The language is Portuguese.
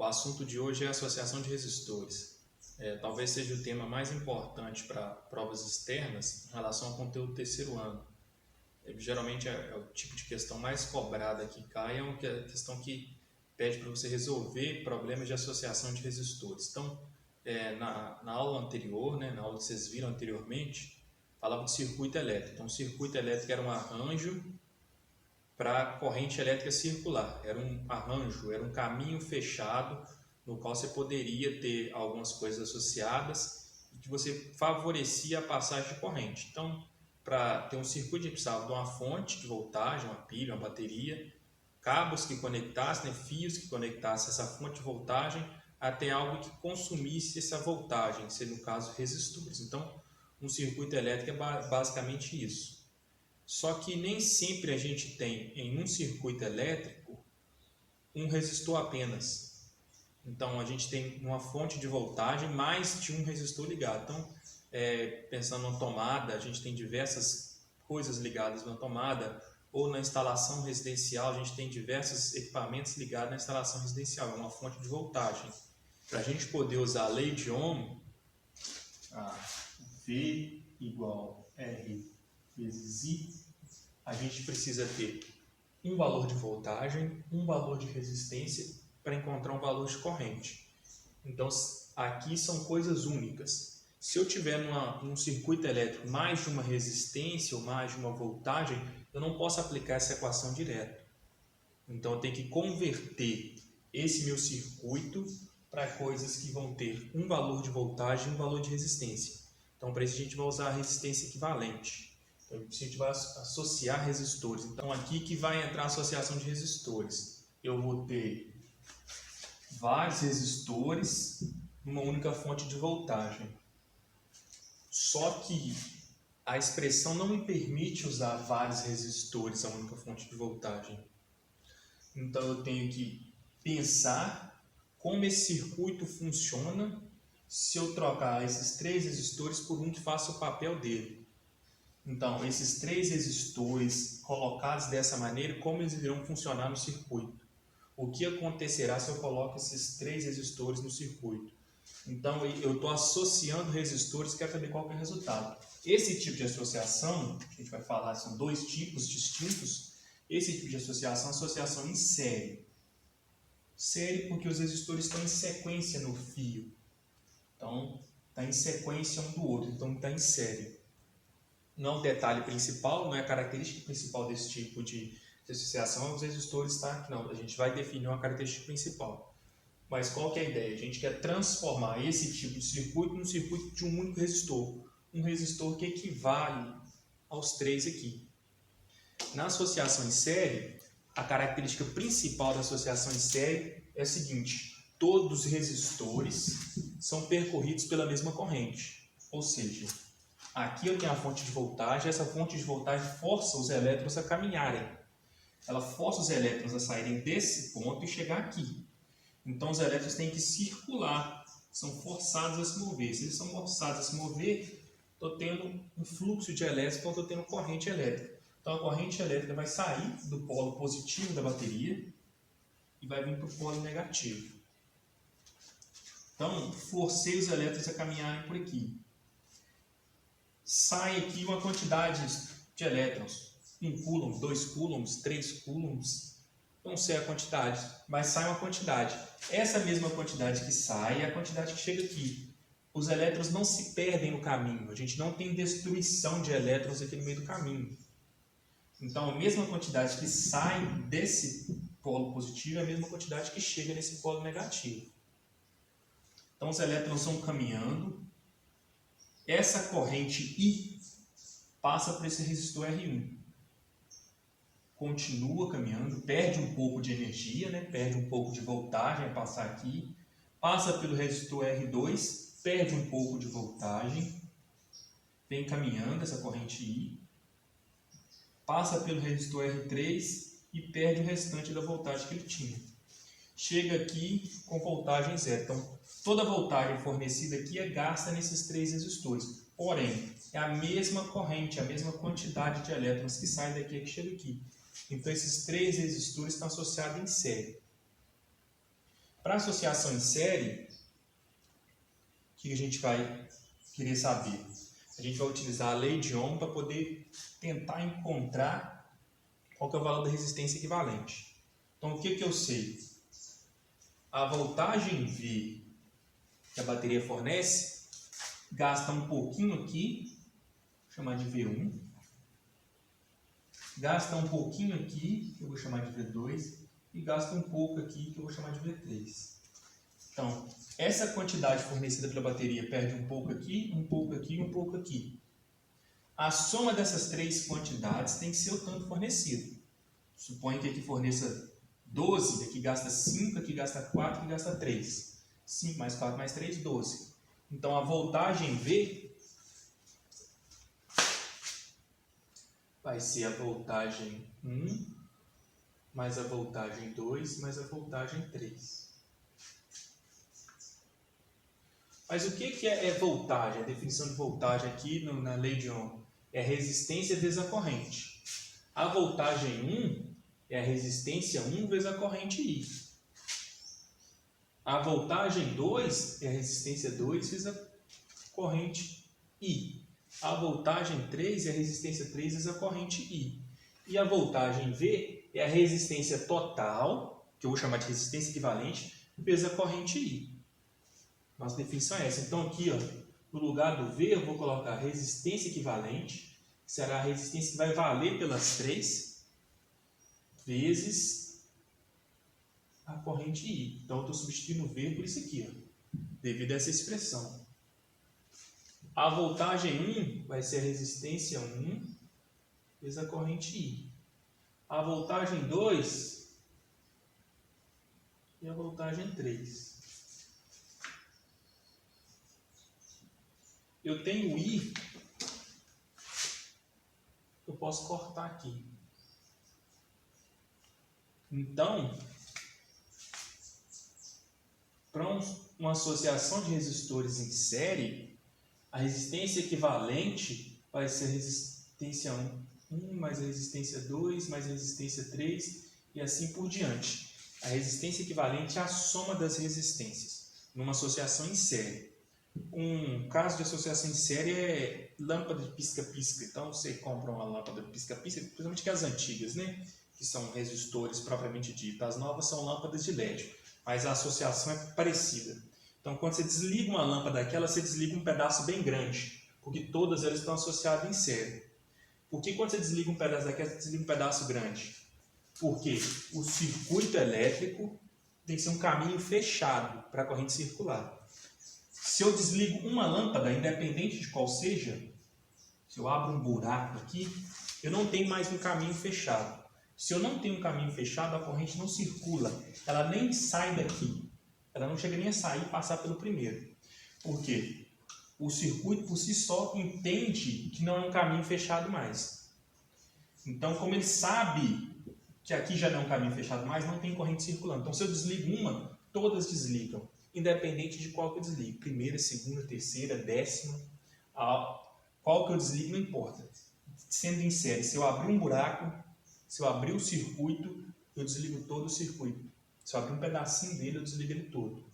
assunto de hoje é a associação de resistores. Talvez seja o tema mais importante para provas externas em relação ao conteúdo do terceiro ano. Geralmente é o tipo de questão mais cobrada que cai, é uma questão que pede para você resolver problemas de associação de resistores. Então, na aula anterior, na aula que vocês viram anteriormente, falava de circuito elétrico. Então, o circuito elétrico era um arranjo para corrente elétrica circular. Era um arranjo, era um caminho fechado no qual você poderia ter algumas coisas associadas e que você favorecia a passagem de corrente. Então, para ter um circuito, a gente precisava de uma fonte de voltagem, uma pilha, uma bateria, cabos que conectassem, fios que conectassem essa fonte de voltagem até algo que consumisse essa voltagem, que seria no caso resistores. Então, um circuito elétrico é basicamente isso. Só que nem sempre a gente tem em um circuito elétrico um resistor apenas. Então, a gente tem uma fonte de voltagem mais de um resistor ligado. Então, pensando na tomada, a gente tem diversas coisas ligadas na tomada, ou na instalação residencial, a gente tem diversos equipamentos ligados na instalação residencial, é uma fonte de voltagem. Para a gente poder usar a lei de Ohm, V igual R vezes I, a gente precisa ter um valor de voltagem, um valor de resistência para encontrar um valor de corrente. Então, aqui são coisas únicas. Se eu tiver num circuito elétrico mais de uma resistência ou mais de uma voltagem, eu não posso aplicar essa equação direto. Então, eu tenho que converter esse meu circuito para coisas que vão ter um valor de voltagem e um valor de resistência. Então, para isso, a gente vai usar a resistência equivalente. Então, a gente vai associar resistores. Então, aqui que vai entrar a associação de resistores. Eu vou ter vários resistores numa única fonte de voltagem. Só que a expressão não me permite usar vários resistores a única fonte de voltagem. Então, eu tenho que pensar como esse circuito funciona se eu trocar esses 3 resistores por um que faça o papel dele. Então, esses 3 resistores colocados dessa maneira, como eles irão funcionar no circuito? O que acontecerá se eu coloco esses 3 resistores no circuito? Então, eu estou associando resistores, quero saber qual que é o resultado. Esse tipo de associação, a gente vai falar, são 2 tipos distintos. Esse tipo de associação é associação em série. Série porque os resistores estão em sequência no fio. Então, está em sequência um do outro, então está em série. Não é o detalhe principal, não é a característica principal desse tipo de associação, os resistores estão aqui. Não, a gente vai definir uma característica principal. Mas qual que é a ideia? A gente quer transformar esse tipo de circuito num circuito de um único resistor. Um resistor que equivale aos 3 aqui. Na associação em série, a característica principal da associação em série é a seguinte: todos os resistores são percorridos pela mesma corrente. Ou seja, aqui eu tenho a fonte de voltagem, essa fonte de voltagem força os elétrons a caminharem. Ela força os elétrons a saírem desse ponto e chegar aqui. Então, os elétrons têm que circular, são forçados a se mover. Se eles são forçados a se mover, estou tendo um fluxo de elétrons, então estou tendo corrente elétrica. Então, a corrente elétrica vai sair do polo positivo da bateria e vai vir para o polo negativo. Então, forcei os elétrons a caminharem por aqui. Sai aqui uma quantidade de elétrons. 1 coulomb, 2 coulombs, 3 coulombs. Não sei a quantidade, mas sai uma quantidade. Essa mesma quantidade que sai é a quantidade que chega aqui. Os elétrons não se perdem no caminho. A gente não tem destruição de elétrons aqui no meio do caminho. Então, a mesma quantidade que sai desse polo positivo é a mesma quantidade que chega nesse polo negativo. Então, os elétrons vão caminhando. Essa corrente I passa por esse resistor R1. Continua caminhando, perde um pouco de energia, perde um pouco de voltagem a passar aqui. Passa pelo resistor R2, perde um pouco de voltagem. Vem caminhando essa corrente I. Passa pelo resistor R3 e perde o restante da voltagem que ele tinha. Chega aqui com voltagem zero. Então, toda a voltagem fornecida aqui é gasta nesses 3 resistores. Porém, é a mesma corrente, a mesma quantidade de elétrons que sai daqui e que chega aqui. Então, esses 3 resistores estão associados em série. para associação em série, o que a gente vai querer saber? A gente vai utilizar a lei de Ohm para poder tentar encontrar qual que é o valor da resistência equivalente. Então, o que eu sei? A voltagem V que a bateria fornece gasta um pouquinho aqui, vou chamar de V1. Gasta um pouquinho aqui, que eu vou chamar de V2. E gasta um pouco aqui, que eu vou chamar de V3. Então, essa quantidade fornecida pela bateria perde um pouco aqui, um pouco aqui e um pouco aqui. A soma dessas três quantidades tem que ser o tanto fornecido. Suponha que aqui forneça 12, aqui gasta 5, aqui gasta 4, aqui gasta 3. 5 mais 4 mais 3, 12. Então, a voltagem V vai ser a voltagem 1 mais a voltagem 2 mais a voltagem 3. Mas o que é voltagem? A definição de voltagem aqui na lei de Ohm é resistência vezes a corrente. A voltagem 1 é a resistência 1 vezes a corrente I. A voltagem 2 é a resistência 2 vezes a corrente I. A voltagem 3 é a resistência 3 vezes a corrente I. E a voltagem V é a resistência total, que eu vou chamar de resistência equivalente, vezes a corrente I. Nossa definição é essa. Então aqui, ó, no lugar do V, eu vou colocar resistência equivalente, que será a resistência que vai valer pelas 3, vezes a corrente I. Então eu estou substituindo o V por isso aqui, ó, devido a essa expressão. A voltagem 1 vai ser a resistência 1 vezes a corrente I. A voltagem 2 e a voltagem 3. Eu tenho I, eu posso cortar aqui. Então, para uma associação de resistores em série, a resistência equivalente vai ser a resistência 1 mais a resistência 2 mais a resistência 3 e assim por diante. A resistência equivalente é a soma das resistências numa associação em série. Um caso de associação em série é lâmpada de pisca-pisca. Então você compra uma lâmpada de pisca-pisca, principalmente que as antigas, né? Que são resistores propriamente ditos. As novas são lâmpadas de LED, mas a associação é parecida. Então quando você desliga uma lâmpada daquela, você desliga um pedaço bem grande, porque todas elas estão associadas em série. Por que quando você desliga um pedaço daquela, você desliga um pedaço grande? Porque o circuito elétrico tem que ser um caminho fechado para a corrente circular. Se eu desligo uma lâmpada, independente de qual seja, se eu abro um buraco aqui, eu não tenho mais um caminho fechado. Se eu não tenho um caminho fechado, a corrente não circula, ela nem sai daqui. Ela não chega nem a sair e passar pelo primeiro. Por quê? O circuito por si só entende que não é um caminho fechado mais. Então, como ele sabe que aqui já não é um caminho fechado mais, não tem corrente circulando. Então, se eu desligo uma, todas desligam, independente de qual que eu desligo. Primeira, segunda, terceira, décima. Qual que eu desligo não importa. Sendo em série, se eu abrir um buraco, se eu abrir o circuito, eu desligo todo o circuito. Se eu abrir um pedacinho dele, eu desligo ele todo.